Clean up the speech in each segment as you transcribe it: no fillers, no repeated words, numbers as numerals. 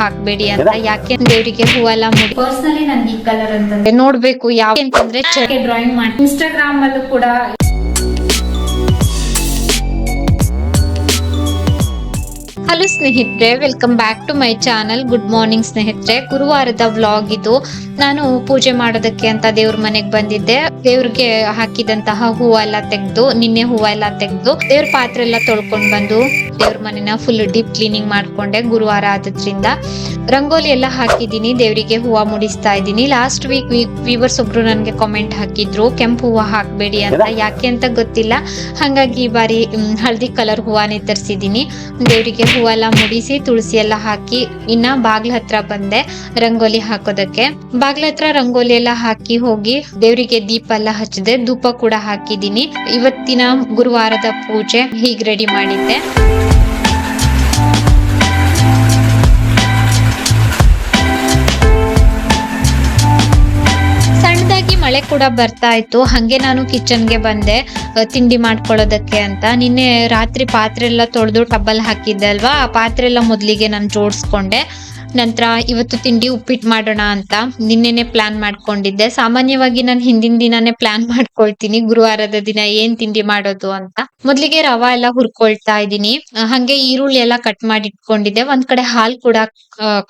ಹಾಕ್ಬೇಡಿ ಅಂತ. ಯಾಕೆ ದೇವರಿಗೆ ಹೂವೆಲ್ಲ ಮುಡಿ ಪರ್ಸನಲಿ ನನ್ಗೆ ಈ ಕಲರ್ ಅಂತಂದ್ರೆ ನೋಡ್ಬೇಕು ಯಾವ ಅಂತಂದ್ರೆ ಡ್ರಾಯಿಂಗ್ ಮಾಡಿ ಇನ್ಸ್ಟಾಗ್ರಾಮ್ ಅಲ್ಲೂ ಕೂಡ. ಹಲೋ ಸ್ನೇಹಿತರೆ, welcome back to my channel. Good morning ಸ್ನೇಹಿತರೆ. ಗುರುವಾರದ ವ್ಲಾಗ್ ಇದು. ನಾನು ಪೂಜೆ ಮಾಡೋದಕ್ಕೆ ಅಂತ ದೇವ್ರ ಮನೆಗ್ ಬಂದಿದ್ದೆ. ದೇವ್ರಿಗೆ ಹಾಕಿದಂತಹ ಹೂವೆಲ್ಲ ತೆಗ್ದು, ನಿನ್ನೆ ಹೂವೆಲ್ಲ ತೆಗ್ದು ದೇವ್ರ ಪಾತ್ರೆ ಎಲ್ಲ ತೊಳ್ಕೊಂಡ್ ಬಂದು ದೇವ್ರ ಮನೆನ ಫುಲ್ ಡೀಪ್ ಕ್ಲೀನಿಂಗ್ ಮಾಡ್ಕೊಂಡೆ. ಗುರುವಾರ ಆದ್ರಿಂದ ರಂಗೋಲಿ ಎಲ್ಲ ಹಾಕಿದೀನಿ, ದೇವರಿಗೆ ಹೂವ ಮುಡಿಸ್ತಾ ಇದ್ದೀನಿ. ಲಾಸ್ಟ್ ವೀಕ್ ವ್ಯೂವರ್ಸ್ ಒಬ್ರು ನನ್ಗೆ ಕಾಮೆಂಟ್ ಹಾಕಿದ್ರು ಕೆಂಪು ಹೂವ ಹಾಕ್ಬೇಡಿ ಅಂತ. ಯಾಕೆ ಅಂತ ಗೊತ್ತಿಲ್ಲ, ಹಾಗಾಗಿ ಈ ಬಾರಿ ಹಳದಿ ಕಲರ್ ಹೂವಾನೇ ತರಿಸಿದೀನಿ. ದೇವರಿಗೆ ಹೂವೆಲ್ಲ ಮುಡಿಸಿ ತುಳಸಿ ಎಲ್ಲ ಹಾಕಿ ಇನ್ನ ಬಾಗ್ಲ ಹತ್ರ ಬಂದೆ ರಂಗೋಲಿ ಹಾಕೋದಕ್ಕೆ. ಬಾಗ್ಲ ಹತ್ರ ರಂಗೋಲಿ ಎಲ್ಲ ಹಾಕಿ ಹೋಗಿ ದೇವರಿಗೆ ದೀಪ ಎಲ್ಲ ಹಚ್ಚಿದೆ, ಧೂಪ ಕೂಡ ಹಾಕಿದೀನಿ. ಇವತ್ತಿನ ಗುರುವಾರದ ಪೂಜೆ ಹೀಗ್ ರೆಡಿ ಮಾಡಿದ್ದೆ. ಮಳೆ ಕೂಡ ಬರ್ತಾ ಇತ್ತು, ಹಂಗೆ ನಾನು ಕಿಚನ್ಗೆ ಬಂದೆ ತಿಂಡಿ ಮಾಡ್ಕೊಳ್ಳೋದಕ್ಕೆ ಅಂತ. ನಿನ್ನೆ ರಾತ್ರಿ ಪಾತ್ರೆ ಎಲ್ಲ ತೊಳೆದು ಟಬ್ಬಲ್ ಹಾಕಿದ್ದೆ ಅಲ್ವಾ, ಆ ಪಾತ್ರೆ ಎಲ್ಲ ಮೊದ್ಲಿಗೆ ನಾನು ಜೋಡಿಸ್ಕೊಂಡೆ. ನಂತರ ಇವತ್ತು ತಿಂಡಿ ಉಪ್ಪಿಟ್ಟು ಮಾಡೋಣ ಅಂತ ನಿನ್ನೆನೆ ಪ್ಲಾನ್ ಮಾಡ್ಕೊಂಡಿದ್ದೆ. ಸಾಮಾನ್ಯವಾಗಿ ನಾನು ಹಿಂದಿನ ದಿನಾನೇ ಪ್ಲಾನ್ ಮಾಡ್ಕೊಳ್ತೀನಿ ಗುರುವಾರದ ದಿನ ಏನ್ ತಿಂಡಿ ಮಾಡೋದು ಅಂತ. ಮೊದ್ಲಿಗೆ ರವಾ ಎಲ್ಲ ಹುರ್ಕೊಳ್ತಾ ಇದ್ದೀನಿ. ಹಂಗೆ ಈರುಳ್ಳಿ ಎಲ್ಲ ಕಟ್ ಮಾಡಿ ಇಟ್ಕೊಂಡಿದ್ದೆ. ಒಂದ್ ಕಡೆ ಹಾಲ್ ಕೂಡ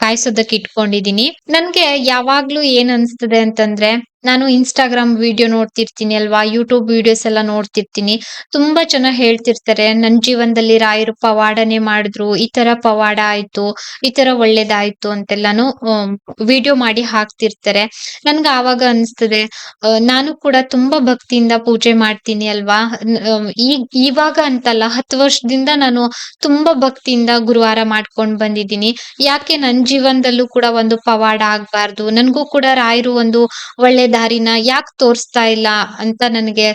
ಕಾಯಿಸೋದಕ್ಕೆ ಇಟ್ಕೊಂಡಿದೀನಿ. ನನ್ಗೆ ಯಾವಾಗ್ಲೂ ಏನ್ ಅನ್ಸ್ತದೆ ಅಂತಂದ್ರೆ, ನಾನು ಇನ್ಸ್ಟಾಗ್ರಾಮ್ ವಿಡಿಯೋ ನೋಡ್ತಿರ್ತೀನಿ ಅಲ್ವಾ, ಯೂಟ್ಯೂಬ್ ವಿಡಿಯೋಸ್ ಎಲ್ಲ ನೋಡ್ತಿರ್ತೀನಿ. ತುಂಬಾ ಜನ ಹೇಳ್ತಿರ್ತಾರೆ ನನ್ ಜೀವನದಲ್ಲಿ ರಾಯರು ಪವಾಡನೆ ಮಾಡಿದ್ರು, ಈ ತರ ಪವಾಡ ಆಯ್ತು, ಈ ತರ ಒಳ್ಳೇದಾಯ್ತು ಅಂತೆಲ್ಲಾನು ವಿಡಿಯೋ ಮಾಡಿ ಹಾಕ್ತಿರ್ತಾರೆ. ನನ್ಗ ಆವಾಗ ಅನ್ಸ್ತದೆ ನಾನು ಕೂಡ ತುಂಬಾ ಭಕ್ತಿಯಿಂದ ಪೂಜೆ ಮಾಡ್ತೀನಿ ಅಲ್ವಾ. ಇವಾಗ ಅಂತಲ್ಲ, 10 ವರ್ಷದಿಂದ ನಾನು ತುಂಬಾ ಭಕ್ತಿಯಿಂದ ಗುರುವಾರ ಮಾಡ್ಕೊಂಡ್ ಬಂದಿದ್ದೀನಿ. ಯಾಕೆ ನನ್ ಜೀವನದಲ್ಲೂ ಕೂಡ ಒಂದು ಪವಾಡ ಆಗ್ಬಾರ್ದು, ನನ್ಗೂ ಕೂಡ ರಾಯರು ಒಂದು ಒಳ್ಳೆ ದಾರಿನ ಯಾಕೆ ತೋರಿಸ್ತಾ ಇಲ್ಲ ಅಂತ ನನಗೆ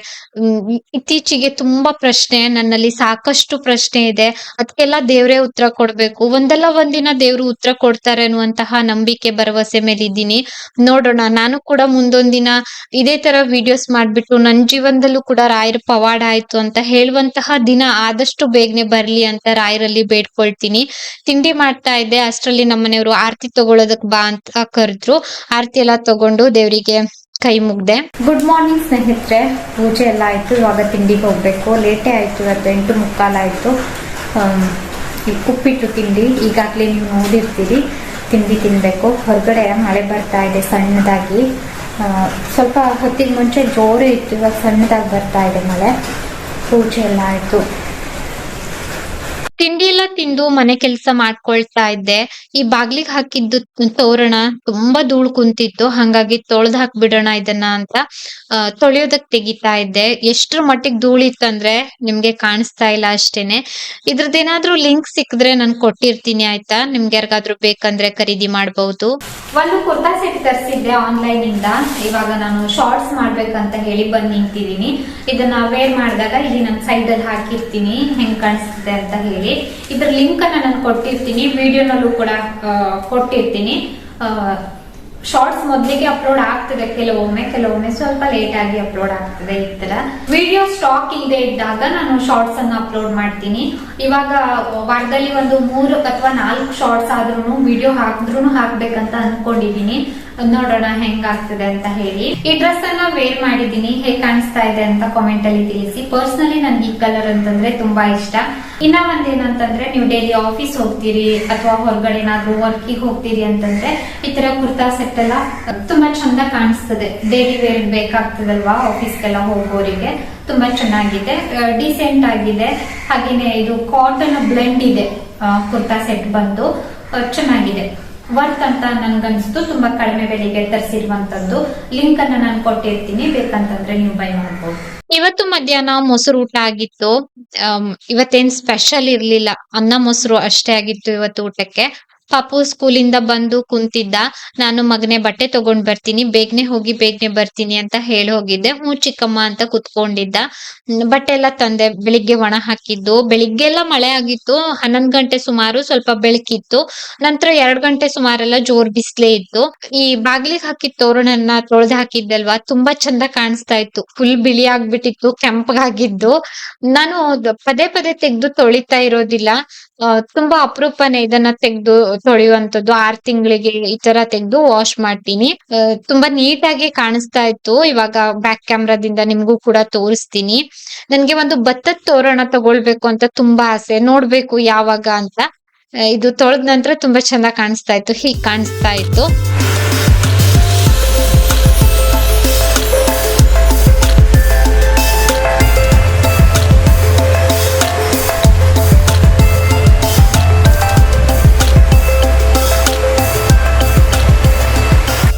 ಇತ್ತೀಚೆಗೆ ತುಂಬಾ ಪ್ರಶ್ನೆ, ನನ್ನಲ್ಲಿ ಸಾಕಷ್ಟು ಪ್ರಶ್ನೆ ಇದೆ. ಅದಕ್ಕೆಲ್ಲ ದೇವ್ರೇ ಉತ್ತರ ಕೊಡ್ಬೇಕು. ಒಂದಲ್ಲ ಒಂದಿನ ದೇವ್ರು ಉತ್ತರ ಕೊಡ್ತಾರೆ ಅನ್ನುವಂತಹ ನಂಬಿಕೆ ಭರವಸೆ ಮೇಲೆ ಇದ್ದೀನಿ. ನೋಡೋಣ, ನಾನು ಕೂಡ ಮುಂದೊಂದ್ ದಿನ ಇದೇ ತರ ವಿಡಿಯೋಸ್ ಮಾಡ್ಬಿಟ್ಟು ನನ್ ಜೀವನದಲ್ಲೂ ಕೂಡ ರಾಯರ ಪವಾಡ ಆಯ್ತು ಅಂತ ಹೇಳುವಂತಹ ದಿನ ಆದಷ್ಟು ಬೇಗನೆ ಬರ್ಲಿ ಅಂತ ರಾಯರಲ್ಲಿ ಬೇಡ್ಕೊಳ್ತೀನಿ. ತಿಂಡಿ ಮಾಡ್ತಾ ಇದ್ದೆ ಅಷ್ಟರಲ್ಲಿ ನಮ್ಮನೆಯವರು ಆರತಿ ತಗೊಳ್ಳೋದಕ್ ಬಾ ಅಂತ ಕರೆದ್ರು. ಆರತಿ ಎಲ್ಲ ತಗೊಂಡು ದೇವರಿಗೆ ಕೈ ಮುಗ್ದೆ. ಗುಡ್ ಮಾರ್ನಿಂಗ್ ಸ್ನೇಹಿತರೆ. ಪೂಜೆ ಎಲ್ಲ ಆಯ್ತು, ಇವಾಗ ತಿಂಡಿಗೆ ಹೋಗ್ಬೇಕು. ಲೇಟೇ ಆಯ್ತು, ಇವತ್ತು 8:45 ಆಯ್ತು. ಉಪ್ಪಿಟ್ಟು ತಿಂಡಿ ಈಗಾಗಲೇ ನೀವು ನೋಡಿರ್ತೀರಿ. ತಿಂಡಿ ತಿನ್ಬೇಕು. ಹೊರಗಡೆ ಮಳೆ ಬರ್ತಾ ಇದೆ ಸಣ್ಣದಾಗಿ. ಸ್ವಲ್ಪ ಹೊತ್ತಿಗೆ ಮುಂಚೆ ಜೋರೇ ಇತ್ತು, ಇವಾಗ ಸಣ್ಣದಾಗಿ ಬರ್ತಾ ಇದೆ ಮಳೆ. ಪೂಜೆ ಎಲ್ಲ ಆಯ್ತು. ತಿಂಡಿ ಎಲ್ಲ ತಿಂದು ಮನೆ ಕೆಲಸ ಮಾಡ್ಕೊಳ್ತಾ ಇದ್ದೆ. ಈ ಬಾಗ್ಲಿಗೆ ಹಾಕಿದ್ದು ತೋರಣ ತುಂಬಾ ಧೂಳು ಕುಂತಿತ್ತು, ಹಂಗಾಗಿ ತೊಳ್ದ್ ಹಾಕ್ಬಿಡೋಣ ಇದನ್ನ ಅಂತ ತೊಳೆಯೋದಕ್ ತೆಗಿತಾ ಇದ್ದೆ. ಎಷ್ಟ್ರ ಮಟ್ಟಿಗೆ ಧೂಳಿತ್ತಂದ್ರೆ ನಿಮ್ಗೆ ಕಾಣಿಸ್ತಾ ಇಲ್ಲ ಅಷ್ಟೇನೆ. ಇದ್ರದ್ದೇನಾದ್ರೂ ಲಿಂಕ್ ಸಿಕ್ಕಿದ್ರೆ ನಾನು ಕೊಟ್ಟಿರ್ತೀನಿ ಆಯ್ತಾ, ನಿಮ್ಗೆ ಯಾರಿಗಾದ್ರೂ ಬೇಕಂದ್ರೆ ಖರೀದಿ ಮಾಡಬಹುದು. ಒಂದು ಕುರ್ತಾ ಸೆಟ್ ತರಿಸಿದ್ದೆ ಆನ್ಲೈನ್ ಇಂದ. ಇವಾಗ ನಾನು ಶಾರ್ಟ್ಸ್ ಮಾಡ್ಬೇಕಂತ ಹೇಳಿ ಬಂದ್ ನಿಂತಿದ್ದೀನಿ. ಇದನ್ನ ವೇರ್ ಮಾಡಿದಾಗ ಇಲ್ಲಿ ನನ್ನ ಸೈಡ್ ಅಲ್ಲಿ ಹಾಕಿರ್ತೀನಿ ಹೆಂಗ್ ಕಾಣಿಸ್ತಿದೆ ಅಂತ ಹೇಳಿ. ಇದ್ರ ಲಿಂಕ್ ಅನ್ನ ನಾನು ಕೊಟ್ಟಿರ್ತೀನಿ, ವಿಡಿಯೋನಲ್ಲೂ ಕೂಡ ಕೊಟ್ಟಿರ್ತೀನಿ. ಶಾರ್ಟ್ಸ್ ಮೊದಲಿಗೆ ಅಪ್ಲೋಡ್ ಆಗ್ತದೆ ಕೆಲವೊಮ್ಮೆ ಸ್ವಲ್ಪ ಲೇಟ್ ಆಗಿ ಅಪ್ಲೋಡ್ ಆಗ್ತದೆ. ಈ ತರ ವಿಡಿಯೋ ಸ್ಟಾಕ್ ಇಲ್ಲದೆ ಇದ್ದಾಗ ನಾನು ಶಾರ್ಟ್ಸ್ ಅನ್ನ ಅಪ್ಲೋಡ್ ಮಾಡ್ತೀನಿ. ಇವಾಗ ವಾರದಲ್ಲಿ ಒಂದು 3 ಅಥವಾ 4 ಶಾರ್ಟ್ಸ್ ಆದ್ರೂ ವಿಡಿಯೋ ಹಾಕ್ಬೇಕಂತ ಅನ್ಕೊಂಡಿದೀನಿ. ನೋಡೋಣ ಹೆಂಗಾಗ್ತದೆ ಅಂತ ಹೇಳಿ. ಈ ಡ್ರೆಸ್ ಅನ್ನ ವೇರ್ ಮಾಡಿದೀನಿ, ಹೇಗ್ ಕಾಣಿಸ್ತಾ ಇದೆ ಅಂತ ಕಾಮೆಂಟ್ ಅಲ್ಲಿ ತಿಳಿಸಿ. ಪರ್ಸನಲಿ ನನ್ಗೆ ಈ ಕಲರ್ ಅಂತಂದ್ರೆ ತುಂಬಾ ಇಷ್ಟ. ಇನ್ನ ಒಂದೇನಂತಂದ್ರೆ, ನೀವು ಡೈಲಿ ಆಫೀಸ್ ಹೋಗ್ತೀರಿ ಅಥವಾ ಹೊರಗಡೆ ಏನಾದ್ರು ವರ್ಕಿಗೆ ಹೋಗ್ತೀರಿ ಅಂತಂದ್ರೆ ಈ ತರ ಕುರ್ತಾ ಸೆಟ್ ಎಲ್ಲ ತುಂಬಾ ಚಂದ ಕಾಣಿಸ್ತದೆ. ಡೈಲಿ ವೇರ್ ಬೇಕಾಗ್ತದಲ್ವಾ ಆಫೀಸ್ಗೆಲ್ಲ ಹೋಗೋರಿಗೆ. ತುಂಬಾ ಚೆನ್ನಾಗಿದೆ, ಡಿಸೆಂಟ್ ಆಗಿದೆ. ಹಾಗೇನೆ ಇದು ಕಾಟನ್ ಬ್ಲೆಂಡ್ ಇದೆ ಕುರ್ತಾ ಸೆಟ್ ಬಂದು ಚೆನ್ನಾಗಿದೆ. ವರ್ತ್ ಅಂತ ನನ್ಗನ್ಸ್ತು. ತುಂಬಾ ಕಡಿಮೆ ಬೆಲೆಗೆ ತರಿಸಿರುವಂತದ್ದು. ಲಿಂಕ್ ಅನ್ನ ನಾನು ಕೊಟ್ಟಿರ್ತೀನಿ, ಬೇಕಂತಂದ್ರೆ ನೀವು ಬೈ ಮಾಡಬಹುದು. ಇವತ್ತು ಮಧ್ಯಾಹ್ನ ಮೊಸರು ಊಟ ಆಗಿತ್ತು. ಇವತ್ತೇನ್ ಸ್ಪೆಷಲ್ ಇರ್ಲಿಲ್ಲ, ಅನ್ನ ಮೊಸರು ಅಷ್ಟೇ ಆಗಿತ್ತು ಇವತ್ತು ಊಟಕ್ಕೆ. ಪಾಪು ಸ್ಕೂಲಿಂದ ಬಂದು ಕುಂತಿದ್ದ. ನಾನು ಮಗನೇ ಬಟ್ಟೆ ತಗೊಂಡ್ ಬರ್ತೀನಿ, ಬೇಗನೆ ಹೋಗಿ ಬೇಗನೆ ಬರ್ತೀನಿ ಅಂತ ಹೇಳಿ ಹೋಗಿದ್ದೆ. ಚಿಕ್ಕಮ್ಮ ಅಂತ ಕುತ್ಕೊಂಡಿದ್ದ. ಬಟ್ಟೆ ಎಲ್ಲ ತಂದೆ, ಬೆಳಿಗ್ಗೆ ಒಣ ಹಾಕಿದ್ದು. ಬೆಳಿಗ್ಗೆಲ್ಲ ಮಳೆ ಆಗಿತ್ತು, 11 ಗಂಟೆ ಸುಮಾರು ಸ್ವಲ್ಪ ಬೆಳಕಿತ್ತು. ನಂತರ 2 ಗಂಟೆ ಸುಮಾರೆಲ್ಲ ಜೋರ್ ಬಿಸ್ಲೇ ಇತ್ತು. ಈ ಬಾಗಿಲಿಗೆ ಹಾಕಿದ ತೋರಣನ್ನ ತೊಳೆದು ಹಾಕಿದ್ದಲ್ವಾ, ತುಂಬಾ ಚಂದ ಕಾಣಿಸ್ತಾ ಇತ್ತು. ಫುಲ್ ಬಿಳಿ ಆಗ್ಬಿಟ್ಟಿತ್ತು, ಕೆಂಪಗಾಗಿದ್ದು. ನಾನು ಪದೇ ಪದೇ ತೆಗೆದು ತೊಳಿತಾ ಇರೋದಿಲ್ಲ. ತುಂಬಾ ಅಪರೂಪನೇ ಇದನ್ನ ತೆಗ್ದು ತೊಳೆಯುವಂತದ್ದು. 6 ತಿಂಗಳಿಗೆ ಈ ತರ ತೆಗ್ದು ವಾಶ್ ಮಾಡ್ತೀನಿ. ತುಂಬಾ ನೀಟಾಗಿ ಕಾಣಿಸ್ತಾ ಇತ್ತು. ಇವಾಗ ಬ್ಯಾಕ್ ಕ್ಯಾಮ್ರಾದಿಂದ ನಿಮ್ಗೂ ಕೂಡ ತೋರಿಸ್ತೀನಿ. ನನ್ಗೆ ಒಂದು ಭತ್ತದ ತೋರಣ ತಗೊಳ್ಬೇಕು ಅಂತ ತುಂಬಾ ಆಸೆ. ನೋಡ್ಬೇಕು ಯಾವಾಗ ಅಂತ. ಇದು ತೊಳೆದ ನಂತರ ತುಂಬಾ ಚೆನ್ನಾಗ್ ಕಾಣಿಸ್ತಾ ಇತ್ತು. ಹೀಗ್ ಕಾಣಿಸ್ತಾ ಇತ್ತು.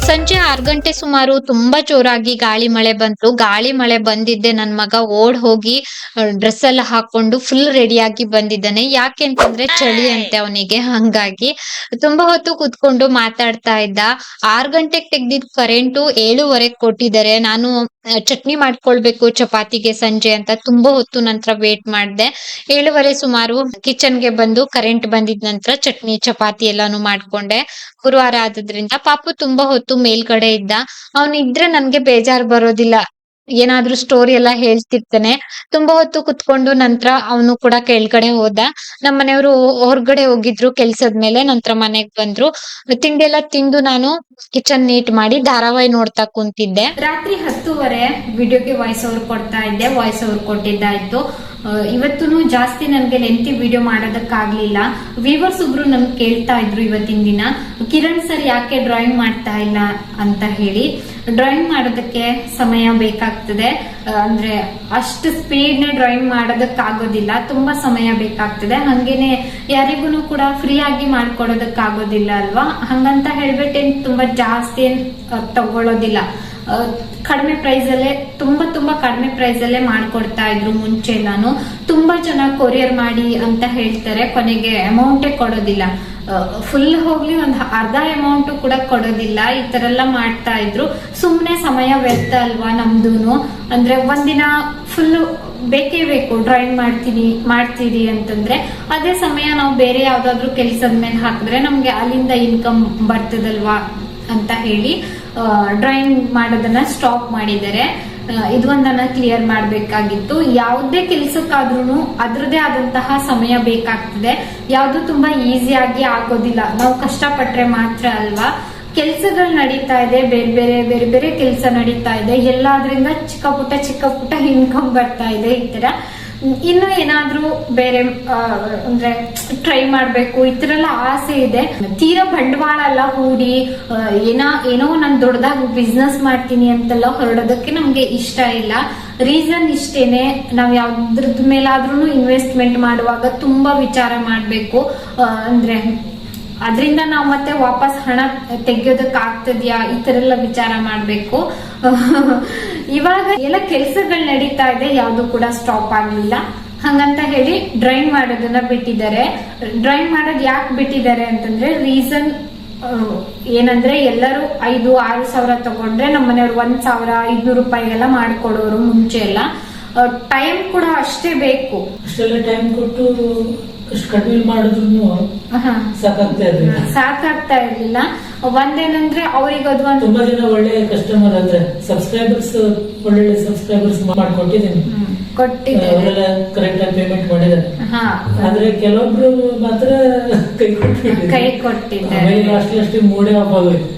ಸಂಜೆ 6 ಗಂಟೆ ಸುಮಾರು ತುಂಬಾ ಜೋರಾಗಿ ಗಾಳಿ ಮಳೆ ಬಂತು. ಗಾಳಿ ಮಳೆ ಬಂದಿದ್ದೆ ನನ್ ಮಗ ಓಡ್ ಹೋಗಿ ಡ್ರೆಸ್ ಎಲ್ಲ ಹಾಕೊಂಡು ಫುಲ್ ರೆಡಿಯಾಗಿ ಬಂದಿದ್ದಾನೆ. ಯಾಕೆ ಅಂತಂದ್ರೆ ಚಳಿ ಅಂತೆ ಅವನಿಗೆ. ಹಂಗಾಗಿ ತುಂಬಾ ಹೊತ್ತು ಕುತ್ಕೊಂಡು ಮಾತಾಡ್ತಾ ಇದ್ದ. 6 ಗಂಟೆಗೆ ತೆಗ್ದಿದ್ ಕರೆಂಟು 7:15 ಕೊಟ್ಟಿದ್ದಾರೆ. ನಾನು ಚಟ್ನಿ ಮಾಡ್ಕೊಳ್ಬೇಕು ಚಪಾತಿಗೆ ಸಂಜೆ ಅಂತ ತುಂಬಾ ಹೊತ್ತು ನಂತರ ವೇಟ್ ಮಾಡ್ದೆ. 7:15 ಸುಮಾರು ಕಿಚನ್ಗೆ ಬಂದು ಕರೆಂಟ್ ಬಂದಿದ್ ನಂತರ ಚಟ್ನಿ ಚಪಾತಿ ಎಲ್ಲಾನು ಮಾಡ್ಕೊಂಡೆ. ಗುರುವಾರ ಆದ್ರಿಂದ ಪಾಪು ತುಂಬಾ ಹೊತ್ತು ಮೇಲ್ಗಡೆ ಇದ್ದ. ಇದ್ರೆ ನನ್ಗೆ ಬೇಜಾರ್ ಬರೋದಿಲ್ಲ. ಏನಾದ್ರೂ ಸ್ಟೋರಿ ಎಲ್ಲ ಹೇಳ್ತಿರ್ತಾನೆ. ತುಂಬಾ ಹೊತ್ತು ಕುತ್ಕೊಂಡು ನಂತರ ಅವನು ಕೂಡ ಕೆಳಗಡೆ ಹೋದ. ನಮ್ಮನೆಯವರು ಹೊರಗಡೆ ಹೋಗಿದ್ರು ಕೆಲ್ಸದ ಮೇಲೆ. ನಂತರ ಮನೆಗ್ ಬಂದ್ರು. ತಿಂಡಿ ಎಲ್ಲ ತಿಂದು ನಾನು ಕಿಚನ್ ನೀಟ್ ಮಾಡಿ ಧಾರಾವಾಹಿ ನೋಡ್ತಾ ಕುಂತಿದ್ದೆ. ರಾತ್ರಿ 10:30 ವಿಡಿಯೋಗೆ ವಾಯ್ಸ್ ಓವರ್ ಕೊಡ್ತಾ ಇದ್ದೆ. ವಾಯ್ಸ್ ಓವರ್ ಕೊಟ್ಟಿದ್ದಾಯ್ತು. ಇವತ್ತು ಜಾಸ್ತಿ ನನ್ಗೆ ಲೆಂತಿ ವಿಡಿಯೋ ಮಾಡೋದಕ್ಕಾಗ್ಲಿಲ್ಲ. ವ್ಯೂವರ್ಸ್ ಒಬ್ರು ನನ್ಗೆ ಕೇಳ್ತಾ ಇದ್ರು ಇವತ್ತಿನ ದಿನ, ಕಿರಣ್ ಸರ್ ಯಾಕೆ ಡ್ರಾಯಿಂಗ್ ಮಾಡ್ತಾ ಇಲ್ಲ ಅಂತ ಹೇಳಿ. ಡ್ರಾಯಿಂಗ್ ಮಾಡೋದಕ್ಕೆ ಸಮಯ ಬೇಕಾಗ್ತದೆ. ಅಂದ್ರೆ ಅಷ್ಟು ಸ್ಪೀಡ್ ನ ಡ್ರಾಯಿಂಗ್ ಮಾಡೋದಕ್ಕಾಗೋದಿಲ್ಲ. ತುಂಬಾ ಸಮಯ ಬೇಕಾಗ್ತದೆ. ಹಂಗೇನೆ ಯಾರಿಗೂ ಕೂಡ ಫ್ರೀ ಆಗಿ ಮಾಡ್ಕೊಡೋದಕ್ಕಾಗೋದಿಲ್ಲ ಅಲ್ವಾ. ಹಂಗಂತ ಹೇಳ್ಬಿಟ್ಟೇನ್ ತುಂಬಾ ಜಾಸ್ತಿ ತಗೊಳ್ಳೋದಿಲ್ಲ. ಕಡಿಮೆ ಪ್ರೈಸ್ ಅಲ್ಲೇ ತುಂಬಾ ಕಡಿಮೆ ಪ್ರೈಸ್ ಅಲ್ಲೇ ಮಾಡ್ಕೊಡ್ತಾ ಇದ್ರು ಮುಂಚೆ ಎಲ್ಲಾನು. ತುಂಬಾ ಜನ ಕೊರಿಯರ್ ಮಾಡಿ ಅಂತ ಹೇಳ್ತಾರೆ, ಕೊನೆಗೆ ಅಮೌಂಟೇ ಕೊಡೋದಿಲ್ಲ. ಫುಲ್ ಹೋಗ್ಲಿ ಒಂದು ಅರ್ಧ ಅಮೌಂಟ್ ಕೂಡ ಕೊಡೋದಿಲ್ಲ. ಈ ತರ ಎಲ್ಲ ಮಾಡ್ತಾ ಇದ್ರು. ಸುಮ್ನೆ ಸಮಯ ವ್ಯರ್ಥ ಅಲ್ವಾ ನಮ್ದೂನು. ಅಂದ್ರೆ ಒಂದಿನ ಫುಲ್ ಬೇಕೇ ಬೇಕು ಡ್ರಾಯಿಂಗ್ ಮಾಡ್ತೀರಿ ಅಂತಂದ್ರೆ ಅದೇ ಸಮಯ ನಾವು ಬೇರೆ ಯಾವ್ದಾದ್ರು ಕೆಲ್ಸದ ಮೇಲೆ ಹಾಕಿದ್ರೆ ನಮ್ಗೆ ಅಲ್ಲಿಂದ ಇನ್ಕಮ್ ಬರ್ತದಲ್ವಾ ಅಂತ ಹೇಳಿ ಡ್ರಾಯಿಂಗ್ ಮಾಡೋದನ್ನ ಸ್ಟಾಪ್ ಮಾಡಿದ್ದಾರೆ. ಇದು ಒಂದನ್ನ ಕ್ಲಿಯರ್ ಮಾಡ್ಬೇಕಾಗಿತ್ತು. ಯಾವುದೇ ಕೆಲ್ಸಕ್ಕಾದ್ರೂ ಅದ್ರದೇ ಆದಂತಹ ಸಮಯ ಬೇಕಾಗ್ತದೆ. ಯಾವ್ದು ತುಂಬಾ ಈಸಿಯಾಗಿ ಆಗೋದಿಲ್ಲ. ನಾವು ಕಷ್ಟಪಟ್ರೆ ಮಾತ್ರ ಅಲ್ವಾ. ಕೆಲ್ಸಗಳು ನಡೀತಾ ಇದೆ, ಬೇರೆ ಬೇರೆ ಕೆಲಸ ನಡೀತಾ ಇದೆ. ಎಲ್ಲಾದ್ರಿಂದ ಚಿಕ್ಕ ಪುಟ್ಟ ಇನ್ಕಮ್ ಬರ್ತಾ ಇದೆ. ಈ ತರ ಇನ್ನು ಏನಾದ್ರೂ ಬೇರೆ ಅಂದ್ರೆ ಟ್ರೈ ಮಾಡ್ಬೇಕು ಈ ತರ ಎಲ್ಲ ಆಸೆ ಇದೆ. ತೀರಾ ಬಂಡವಾಳ ಎಲ್ಲ ಹೂಡಿ ಏನೋ ನಾನು ದೊಡ್ಡದಾಗಿ ಬಿಸ್ನೆಸ್ ಮಾಡ್ತೀನಿ ಅಂತೆಲ್ಲ ಹೊರಡೋದಕ್ಕೆ ನಮ್ಗೆ ಇಷ್ಟ ಇಲ್ಲ. ರೀಸನ್ ಇಷ್ಟೇನೆ, ನಾವ್ ಯಾವ್ದ್ರದ್ ಮೇಲಾದ್ರೂ ಇನ್ವೆಸ್ಟ್ಮೆಂಟ್ ಮಾಡುವಾಗ ತುಂಬಾ ವಿಚಾರ ಮಾಡ್ಬೇಕು. ಅಂದ್ರೆ ಅದರಿಂದ ನಾವು ಮತ್ತೆ ವಾಪಸ್ ಹಣ ತೆಗಿಯೋದಕ್ ಆಗ್ತದ್ಯಾ ಈ ತರ ಎಲ್ಲ ವಿಚಾರ ಮಾಡ್ಬೇಕು. ಇವಾಗ ಎಲ್ಲ ಕೆಲ್ಸಗಳು ನಡೀತಾ ಇದೆ, ಯಾವ್ದು ಕೂಡ ಸ್ಟಾಪ್ ಆಗ್ಲಿಲ್ಲ. ಹಂಗಂತ ಹೇಳಿ ಡ್ರಾಯಿಂಗ್ ಮಾಡೋದನ್ನ ಬಿಟ್ಟಿದ್ದಾರೆ. ಡ್ರಾಯಿಂಗ್ ಮಾಡೋದ್ ಯಾಕೆ ಬಿಟ್ಟಿದ್ದಾರೆ ಅಂತಂದ್ರೆ ರೀಸನ್ ಏನಂದ್ರೆ ಎಲ್ಲರೂ 5-6 ಸಾವಿರ ತಗೊಂಡ್ರೆ ನಮ್ಮನೆಯವ್ರು 1,500 ರೂಪಾಯಿಗೆಲ್ಲ ಮಾಡ್ಕೊಡೋರು ಮುಂಚೆ ಎಲ್ಲ. ಟೈಮ್ ಕೂಡ ಅಷ್ಟೇ ಬೇಕು. ಅಷ್ಟೆಲ್ಲ ಟೈಮ್ ಕೊಟ್ಟು ಕಡಿಮೆ ಮಾಡಿದ್ರು ಸಾಕಾಗ್ತಾ ಇರ್ಲಿಲ್ಲ. ಒಂದೇನಂದ್ರೆ ಅವ್ರಿಗೆ ಅದು ತುಂಬಾ ಜನ ಒಳ್ಳೆ ಕಸ್ಟಮರ್ ಅಂದ್ರೆ ಸಬ್ಸ್ಕ್ರೈಬರ್ಸ್ ಒಳ್ಳೆ ಸಬ್ಸ್ಕ್ರೈಬರ್ಸ್ ಮಾಡ್ಕೊಟ್ಟಿದ್ದೀನಿ. ಅವರೆಲ್ಲ ಕರೆಕ್ಟ್ ಆಗಿ ಪೇಮೆಂಟ್ ಮಾಡಿದ್ದಾರೆ. ಆದ್ರೆ ಕೆಲವೊಬ್ರು ಮಾತ್ರ ಕೈ ಕೊಟ್ಟಿದ್ದಾರೆ. ಅಷ್ಟೇ ಮೂಡೇ ಆಫ್ ಆಗೋಯ್ತು.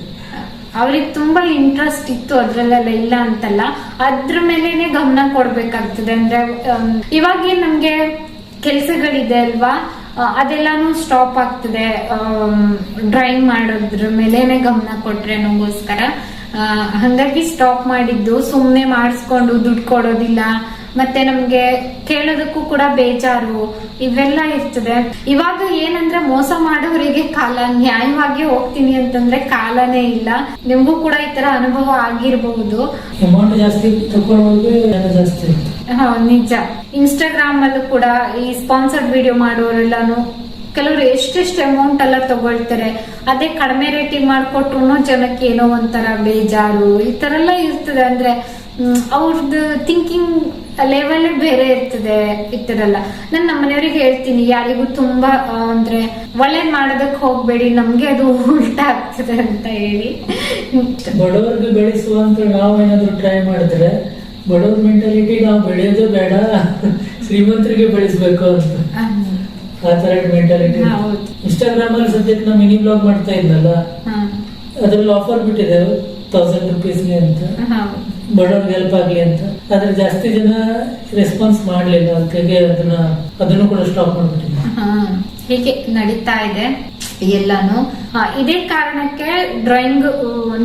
ಅವ್ರಿಗೆ ತುಂಬಾ ಇಂಟ್ರೆಸ್ಟ್ ಇತ್ತು ಅದ್ರಲ್ಲೆಲ್ಲ, ಇಲ್ಲ ಅಂತಲ್ಲ. ಅದ್ರ ಮೇಲೆನೆ ಗಮನ ಕೊಡ್ಬೇಕಾಗ್ತದೆ. ಅಂದ್ರೆ ಇವಾಗ ನಮ್ಗೆ ಕೆಲ್ಸಗಳಿದೆ ಅಲ್ವಾ, ಅದೆಲ್ಲಾನು ಸ್ಟಾಪ್ ಆಗ್ತದೆ. ಡ್ರಾಯಿಂಗ್ ಮಾಡೋದ್ರ ಮೇಲೆನೆ ಗಮನ ಕೊಟ್ರೆ ನಮಗೋಸ್ಕರ. ಹಂಗಾಗಿ ಸ್ಟಾಪ್ ಮಾಡಿದ್ದು. ಸುಮ್ನೆ ಮಾಡಿಸ್ಕೊಂಡು ದುಡ್ಡು ಕೊಡೋದಿಲ್ಲ, ಮತ್ತೆ ನಮ್ಗೆ ಕೇಳೋದಕ್ಕೂ ಕೂಡ ಬೇಜಾರು, ಇವೆಲ್ಲ ಇರ್ತದೆ. ಇವಾಗ ಏನಂದ್ರೆ ಮೋಸ ಮಾಡೋರಿಗೆ ಕಾಲ, ನ್ಯಾಯವಾಗಿ ಹೋಗ್ತೀನಿ ಅಂತಂದ್ರೆ ಕಾಲನೇ ಇಲ್ಲ. ನಿಮ್ಗೂ ಕೂಡ ಈ ತರ ಅನುಭವ ಆಗಿರಬಹುದು. ಅಮೌಂಟ್ ಜಾಸ್ತಿ ಜಾಸ್ತಿ. ನಿಜ. ಇನ್ಸ್ಟಾಗ್ರಾಮ್ ಅಲ್ಲೂ ಕೂಡ ಈ ಸ್ಪಾನ್ಸರ್ಡ್ ವಿಡಿಯೋ ಮಾಡೋರೆಲ್ಲಾನು ಕೆಲವರು ಎಷ್ಟೆಷ್ಟು ಅಮೌಂಟ್ ಎಲ್ಲ ತಗೊಳ್ತಾರೆ. ಅದೇ ಕಡಿಮೆ ರೇಟಿಗೆ ಮಾಡ್ಕೊಟ್ರು ಜನಕ್ಕೆ ಏನೋ ಒಂಥರ ಬೇಜಾರು, ಈ ತರ ಎಲ್ಲ ಇರ್ತದೆ. ಅಂದ್ರೆ ಅವ್ರದ್ದು ಥಿಂಕಿಂಗ್ ಲೆವೆಲ್ ಬೇರೆ ಇರ್ತದೆ. ಈ ತರ ಎಲ್ಲ ನಾನು ನಮ್ಮನೆಯವ್ರಿಗೆ ಹೇಳ್ತೀನಿ, ಯಾರಿಗೂ ತುಂಬಾ ಅಂದ್ರೆ ಒಳ್ಳೇದ್ ಮಾಡೋದಕ್ ಹೋಗ್ಬೇಡಿ, ನಮ್ಗೆ ಅದು ಉಲ್ಟಾ ಆಗ್ತದೆ ಅಂತ ಹೇಳಿ. ಬಡವರ್ಗೆ ಬೆಳೆಸುವಂತ ನಾವು ಏನಾದ್ರು ಟ್ರೈ ಮಾಡಿದ್ರೆ ಬಡವ್ರ ಮೆಂಟಾಲಿಟಿ ನಾವು ಬೆಳೆಯೋದು ಬೇಡ, ಶ್ರೀಮಂತರಿಗೆ ಬೆಳೆಸ್ಬೇಕು ಅಂತ. ಆ ತರ ಮೆಂಟಾಲಿಟಿ. ಹೌದು. ಇನ್ಸ್ಟಾಗ್ರಾಮ್ ಅಲ್ಲಿ ಸದ್ಯಕ್ಕೆ ನಾ ಮಿನಿ ಬ್ಲಾಗ್ ಮಾಡ್ತಾ ಇದ್ನಲ್ಲ, ಹ್ಮ್. ಅದ್ರಲ್ಲಿ ಆಫರ್ ಬಿಟ್ಟಿದೆ 1000 ರೂಪೀಸ್ಗೆ ಅಂತ, ಹೌದು. ಬಡವ್ರಿಗೆ ಹೆಲ್ಪ್ ಆಗ್ಲಿ ಅಂತ. ಆದ್ರೆ ಜಾಸ್ತಿ ಜನ ರೆಸ್ಪಾನ್ಸ್ ಮಾಡ್ಲಿಲ್ಲ, ಅದಕ್ಕೆ ಅದನ್ನು ಕೂಡ ಸ್ಟಾಪ್ ಮಾಡ್ಬಿಟ್ಟಿದ್ದೆ. ಹೀಗೆ ನಡೀತಾ ಇದೆ ಎಲ್ಲಾನು. ಇದೇ ಕಾರಣಕ್ಕೆ ಡ್ರಾಯಿಂಗ್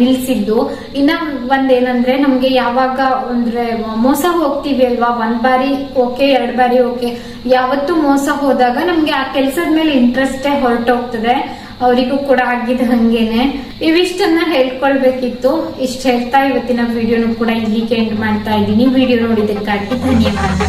ನಿಲ್ಸಿದ್ದು. ಇನ್ನ ಒಂದೇನಂದ್ರೆ ನಮ್ಗೆ ಯಾವಾಗ ಅಂದ್ರೆ ಮೋಸ ಹೋಗ್ತೀವಿ ಅಲ್ವಾ, 1 ಬಾರಿ ಓಕೆ 2 ಬಾರಿ ಓಕೆ, ಯಾವತ್ತು ಮೋಸ ಹೋದಾಗ ನಮ್ಗೆ ಆ ಕೆಲ್ಸದ ಮೇಲೆ ಇಂಟ್ರೆಸ್ಟೇ ಹೊರಟೋಗ್ತದೆ. ಅವರಿಗೂ ಕೂಡ ಆಗಿದ್ದ ಹಂಗೇನೆ. ಇವಿಷ್ಟನ್ನ ಹೇಳ್ಕೊಳ್ಬೇಕಿತ್ತು. ಇಷ್ಟ ಹೇಳ್ತಾ ಇವತ್ತಿನ ವಿಡಿಯೋನು ಕೂಡ ಇಲ್ಲಿಗೆ ಎಂಡ್ ಮಾಡ್ತಾ ಇದ್ದೀನಿ. ವಿಡಿಯೋ ನೋಡಿದ್ದಕ್ಕಾಗಿ ಧನ್ಯವಾದ.